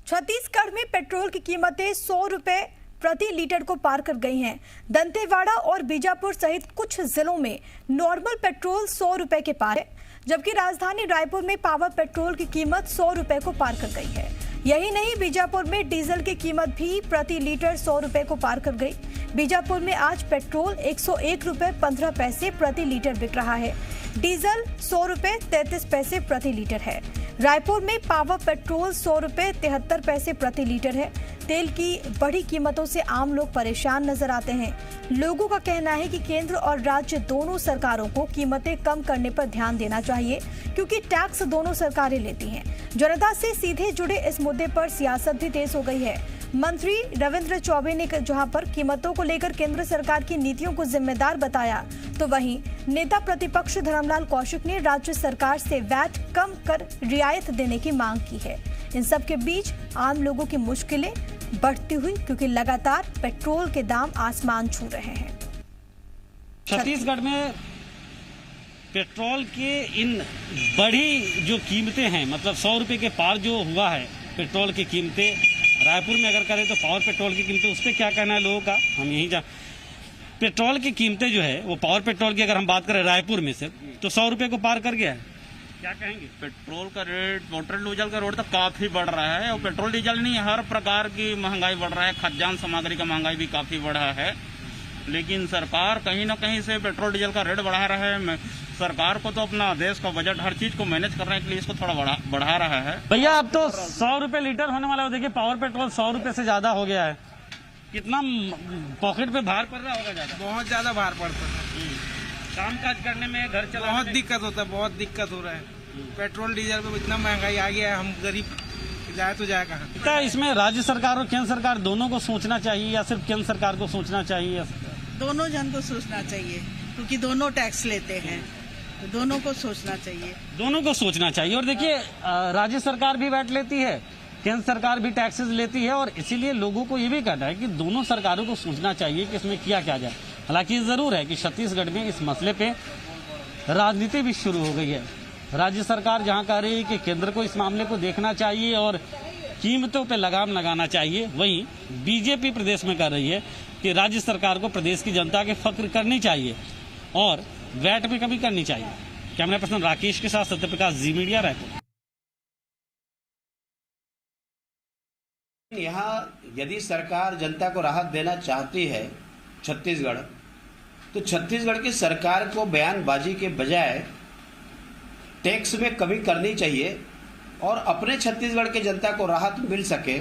छत्तीसगढ़ में पेट्रोल की कीमतें 100 रुपए प्रति लीटर को पार कर गई हैं। दंतेवाड़ा और बीजापुर सहित कुछ जिलों में नॉर्मल पेट्रोल 100 रुपए के पार है, जबकि राजधानी रायपुर में पावर पेट्रोल की कीमत 100 रुपए को पार कर गई है। यही नहीं, बीजापुर में डीजल की कीमत भी प्रति लीटर 100 रुपए को पार कर गई। बीजापुर में आज पेट्रोल 101 रुपए 15 पैसे प्रति लीटर बिक रहा है। डीजल 100 रुपए 33 पैसे प्रति लीटर है। रायपुर में पावर पेट्रोल 100 रुपए 73 पैसे प्रति लीटर है। तेल की बढ़ी कीमतों से आम लोग परेशान नजर आते हैं। लोगों का कहना है कि केंद्र और राज्य दोनों सरकारों को कीमतें कम करने पर ध्यान देना चाहिए, क्योंकि टैक्स दोनों सरकारें लेती हैं। जनता से सीधे जुड़े इस मुद्दे पर सियासत भी तेज हो गई है। मंत्री रविंद्र चौबे ने जहां पर कीमतों को लेकर केंद्र सरकार की नीतियों को जिम्मेदार बताया, तो वहीं नेता प्रतिपक्ष धर्मलाल कौशिक ने राज्य सरकार से वैट कम कर रियायत देने की मांग की है। इन सब के बीच आम लोगों की मुश्किलें बढ़ती हुई, क्योंकि लगातार पेट्रोल के दाम आसमान छू रहे हैं। छत्तीसगढ़ में पेट्रोल के इन बढ़ी जो कीमतें हैं, मतलब 100 रुपए के पार जो हुआ है पेट्रोल की कीमतें, रायपुर में अगर करें तो पावर पेट्रोल की कीमतें, उस पर क्या कहना है लोगों का, हम यही पेट्रोल की कीमतें जो है वो पावर पेट्रोल की अगर हम बात करें रायपुर में से, तो 100 रुपए को पार कर गया है। क्या कहेंगे? पेट्रोल का रेट, पेट्रोल डीजल का रेट तो काफी बढ़ रहा है, और पेट्रोल डीजल नहीं, हर प्रकार की महंगाई बढ़ रहा है। खाद्यान्न सामग्री का महंगाई भी काफी बढ़ा है, लेकिन सरकार कहीं ना कहीं से पेट्रोल डीजल का रेट बढ़ा रहा है। सरकार को तो अपना देश का बजट, हर चीज को मैनेज करने के लिए इसको थोड़ा बढ़ा रहा है। भैया अब तो 100 रुपए लीटर होने वाला है, देखिए पावर पेट्रोल 100 रुपए से ज्यादा हो गया है। कितना पॉकेट पे भार पड़ रहा होगा? ज्यादा, बहुत ज्यादा भार पड़ता है। काम काज करने में, घर चलाने बहुत दिक्कत होता है, बहुत दिक्कत हो रहा है। पेट्रोल डीजल पे इतना महंगाई आ गया है, हम गरीब जाए तो जाए कहाँ? क्या इसमें राज्य सरकार और केंद्र सरकार दोनों को सोचना चाहिए, या सिर्फ केंद्र सरकार को सोचना चाहिए? दोनों जन को सोचना चाहिए, क्योंकि दोनों टैक्स लेते हैं, तो दोनों को सोचना चाहिए। दोनों को सोचना चाहिए। और देखिए, राज्य सरकार भी वैट लेती है, केंद्र सरकार भी टैक्सेस लेती है, और इसीलिए लोगों को ये भी कहना है कि दोनों सरकारों को सोचना चाहिए कि इसमें किया क्या जाए। हालांकि जरूर है कि छत्तीसगढ़ में इस मसले पे राजनीति भी शुरू हो गई है। राज्य सरकार जहां कह रही है कि केंद्र को इस मामले को देखना चाहिए और कीमतों पे लगाम लगाना चाहिए, वहीं बीजेपी प्रदेश में कह रही है कि राज्य सरकार को प्रदेश की जनता के फक्र करनी चाहिए और वैट भी कमी करनी चाहिए। कैमरा पर्सन राकेश के साथ सत्यप्रकाश, जी मीडिया, रायपुर। यहाँ यदि सरकार जनता को राहत देना चाहती है छत्तीसगढ़, तो छत्तीसगढ़ की सरकार को बयानबाजी के बजाय टैक्स में कमी करनी चाहिए और अपने छत्तीसगढ़ के जनता को राहत मिल सके,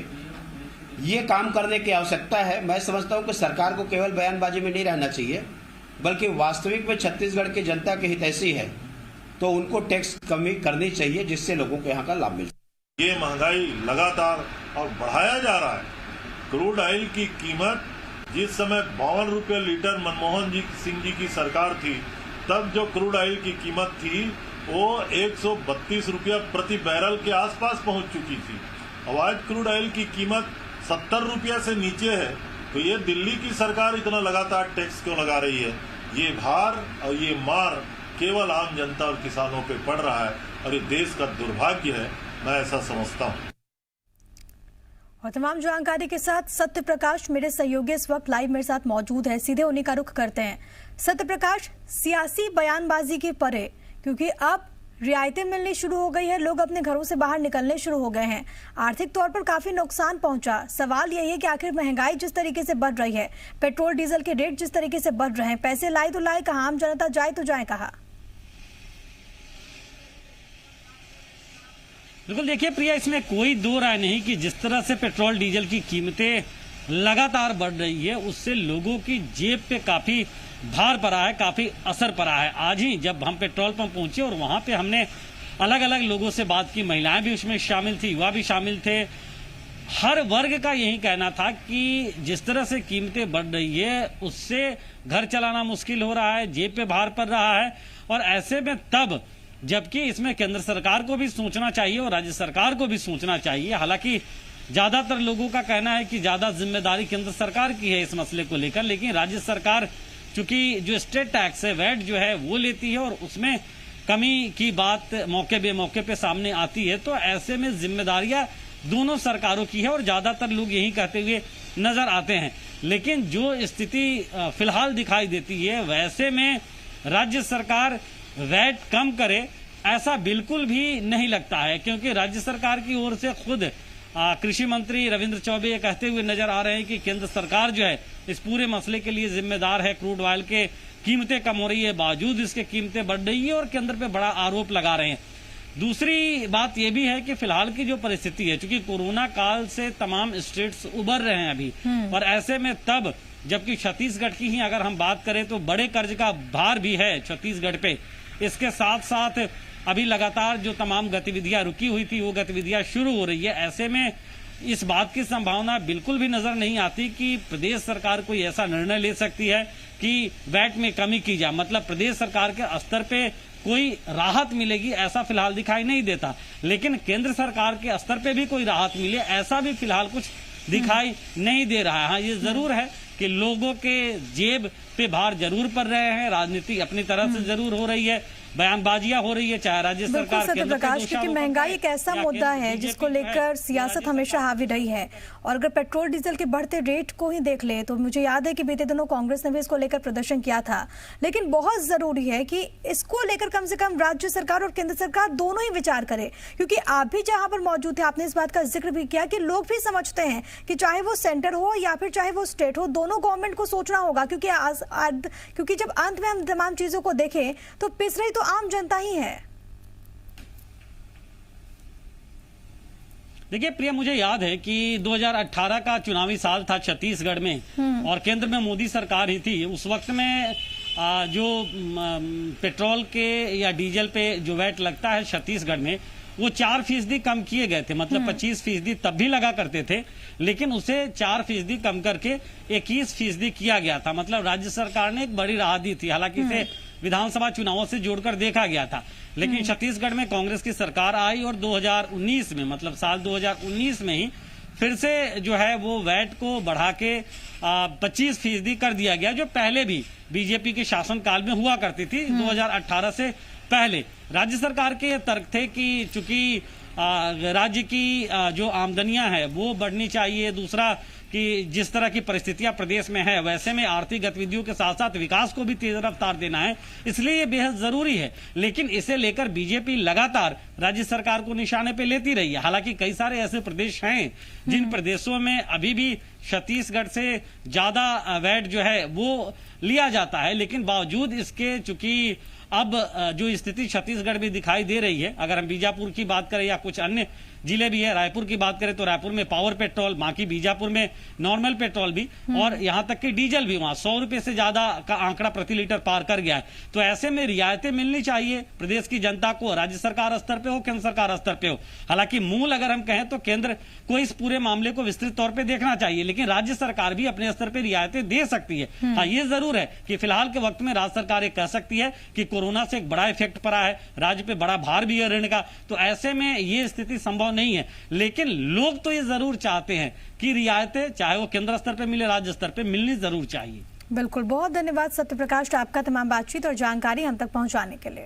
ये काम करने की आवश्यकता है। मैं समझता हूँ कि सरकार को केवल बयानबाजी में नहीं रहना चाहिए, बल्कि वास्तविक में छत्तीसगढ़ की जनता के हितैषी है तो उनको टैक्स कमी करनी चाहिए, जिससे लोगों को यहाँ का लाभ मिल सके। ये महंगाई लगातार और बढ़ाया जा रहा है। क्रूड ऑयल की कीमत जिस समय 52 रुपये लीटर मनमोहन सिंह जी की सरकार थी, तब जो क्रूड ऑयल की कीमत थी वो 132 रुपया प्रति बैरल के आसपास पहुंच चुकी थी। अब आज क्रूड ऑयल की कीमत 70 रुपया से नीचे है, तो ये दिल्ली की सरकार इतना लगातार टैक्स क्यों लगा रही है? ये भार और ये मार केवल आम जनता और किसानों पे पड़ रहा है, और ये देश का दुर्भाग्य है, मैं ऐसा समझता हूँ। और तमाम जानकारी के साथ सत्य प्रकाश मेरे सहयोगी इस वक्त लाइव मेरे साथ मौजूद है। सीधे उन्हीं का रुख करते हैं। सत्य प्रकाश, सियासी बयानबाजी के परे, क्योंकि अब रियायतें मिलनी शुरू हो गई है, लोग अपने घरों से बाहर निकलने शुरू हो गए हैं, आर्थिक तौर पर काफी नुकसान पहुंचा। सवाल यही है कि आखिर महंगाई जिस तरीके से बढ़ रही है, पेट्रोल डीजल के रेट जिस तरीके से बढ़ रहे हैं, पैसे लाए तो लाए कहाँ, आम जनता जाए तो जाए कहाँ? बिल्कुल, देखिए प्रिया, इसमें कोई दो राय नहीं कि जिस तरह से पेट्रोल डीजल की कीमतें लगातार बढ़ रही है, उससे लोगों की जेब पे काफी भार पड़ा है, काफी असर पड़ा है। आज ही जब हम पेट्रोल पंप पहुंचे और वहां पे हमने अलग अलग लोगों से बात की, महिलाएं भी उसमें शामिल थी, युवा भी शामिल थे, हर वर्ग का यही कहना था कि जिस तरह से कीमतें बढ़ रही है उससे घर चलाना मुश्किल हो रहा है, जेब पे भार पड़ रहा है। और ऐसे में तब जबकि इसमें केंद्र सरकार को भी सोचना चाहिए और राज्य सरकार को भी सोचना चाहिए। हालांकि ज्यादातर लोगों का कहना है कि ज्यादा जिम्मेदारी केंद्र सरकार की है इस मसले को लेकर, लेकिन राज्य सरकार चूंकि जो स्टेट टैक्स है, वैट जो है वो लेती है और उसमें कमी की बात मौके बेमौके पे सामने आती है, तो ऐसे में जिम्मेदारियां दोनों सरकारों की है और ज्यादातर लोग यही कहते हुए नजर आते हैं। लेकिन जो स्थिति फिलहाल दिखाई देती है, वैसे में राज्य सरकार वैट कम करे ऐसा बिल्कुल भी नहीं लगता है, क्योंकि राज्य सरकार की ओर से खुद कृषि मंत्री रविंद्र चौबे ये कहते हुए नजर आ रहे हैं कि केंद्र सरकार जो है इस पूरे मसले के लिए जिम्मेदार है। क्रूड ऑयल के कीमतें कम हो रही है, बावजूद इसके कीमतें बढ़ रही है और केंद्र पे बड़ा आरोप लगा रहे हैं। दूसरी बात यह भी है कि फिलहाल की जो परिस्थिति है, चूंकि कोरोना काल से तमाम स्टेट्स उबर रहे हैं अभी, और ऐसे में तब जबकि छत्तीसगढ़ की ही अगर हम बात करें तो बड़े कर्ज का भार भी है छत्तीसगढ़ पे। इसके साथ साथ अभी लगातार जो तमाम गतिविधियां रुकी हुई थी वो गतिविधियां शुरू हो रही है। ऐसे में इस बात की संभावना बिल्कुल भी नजर नहीं आती कि प्रदेश सरकार कोई ऐसा निर्णय ले सकती है कि वैट में कमी की जाए, मतलब प्रदेश सरकार के स्तर पे कोई राहत मिलेगी ऐसा फिलहाल दिखाई नहीं देता। लेकिन केंद्र सरकार के स्तर पे भी कोई राहत मिले ऐसा भी फिलहाल कुछ दिखाई नहीं दे रहा है। हाँ, ये जरूर है कि लोगों के जेब पे भार जरूर पड़ रहे हैं, राजनीति अपनी तरफ से जरूर हो रही है, बयानबाजियां हो रही है, चाहे राज्य सरकार सत्य प्रकाश, क्योंकि महंगाई एक ऐसा मुद्दा है जिसको लेकर सियासत हमेशा हावी रही है। और अगर पेट्रोल डीजल के बढ़ते रेट को ही देख ले तो मुझे याद है कि बीते दिनों कांग्रेस ने भी इसको लेकर प्रदर्शन किया था। लेकिन बहुत जरूरी है कि इसको लेकर कम से कम राज्य सरकार और केंद्र सरकार दोनों ही विचार करे, क्योंकि आप भी जहां पर मौजूद थे आपने इस बात का जिक्र भी किया कि लोग भी समझते हैं कि चाहे वो सेंटर हो या फिर चाहे वो स्टेट हो, दोनों गवर्नमेंट को सोचना होगा, क्योंकि जब अंत में हम तमाम चीजों को देखें तो पिस रही तो आम जनता ही है। देखिए प्रिया, मुझे याद है कि 2018 का चुनावी साल था छत्तीसगढ़ में और केंद्र में मोदी सरकार ही थी। उस वक्त में जो पेट्रोल के या डीजल पे जो वैट लगता है छत्तीसगढ़ में वो 4% कम किए गए थे, मतलब 25% तब भी लगा करते थे, लेकिन उसे 4% कम करके 21% किया गया था। मतलब राज्य सरकार ने एक बड़ी राहत दी थी। हालांकि इसे विधानसभा चुनावों से जोड़कर देखा गया था, लेकिन छत्तीसगढ़ में कांग्रेस की सरकार आई और 2019 में, मतलब साल 2019 में ही फिर से जो है वो वैट को बढ़ा के 25% कर दिया गया, जो पहले भी बीजेपी के शासनकाल में हुआ करती थी 2018 से पहले। राज्य सरकार के ये तर्क थे कि चूंकि राज्य की जो आमदनियां है वो बढ़नी चाहिए, दूसरा कि जिस तरह की परिस्थितियां प्रदेश में है वैसे में आर्थिक गतिविधियों के साथ साथ विकास को भी तेज रफ्तार देना है, इसलिए ये बेहद जरूरी है। लेकिन इसे लेकर बीजेपी लगातार राज्य सरकार को निशाने पे लेती रही है। हालांकि कई सारे ऐसे प्रदेश हैं जिन प्रदेशों में अभी भी छत्तीसगढ़ से ज्यादा वैट जो है वो लिया जाता है, लेकिन बावजूद इसके चूंकि अब जो स्थिति छत्तीसगढ़ में दिखाई दे रही है, अगर हम बीजापुर की बात करें या कुछ अन्य जिले भी है, रायपुर की बात करें तो रायपुर में पावर पेट्रोल, बाकी बीजापुर में नॉर्मल पेट्रोल भी और यहां तक कि डीजल भी वहां 100 रुपए से ज्यादा का आंकड़ा प्रति लीटर पार कर गया है। तो ऐसे में रियायतें मिलनी चाहिए प्रदेश की जनता को, राज्य सरकार स्तर पे हो, केंद्र सरकार स्तर पे हो। हालांकि मूल अगर हम कहें तो केंद्र को इस पूरे मामले को विस्तृत तौर पर देखना चाहिए, लेकिन राज्य सरकार भी अपने स्तर पर रियायतें दे सकती है। हाँ, ये जरूर है कि फिलहाल के वक्त में राज्य सरकार ये कह सकती है कि कोरोना से एक बड़ा इफेक्ट पड़ा है, राज्य पे बड़ा भार भी है ऋण का, तो ऐसे में ये स्थिति संभव नहीं है। लेकिन लोग तो ये जरूर चाहते हैं कि रियायतें चाहे वो केंद्र स्तर पे मिले, राज्य स्तर पे मिलनी जरूर चाहिए। बिल्कुल, बहुत धन्यवाद सत्य प्रकाश आपका तमाम बातचीत और जानकारी हम तक पहुंचाने के लिए।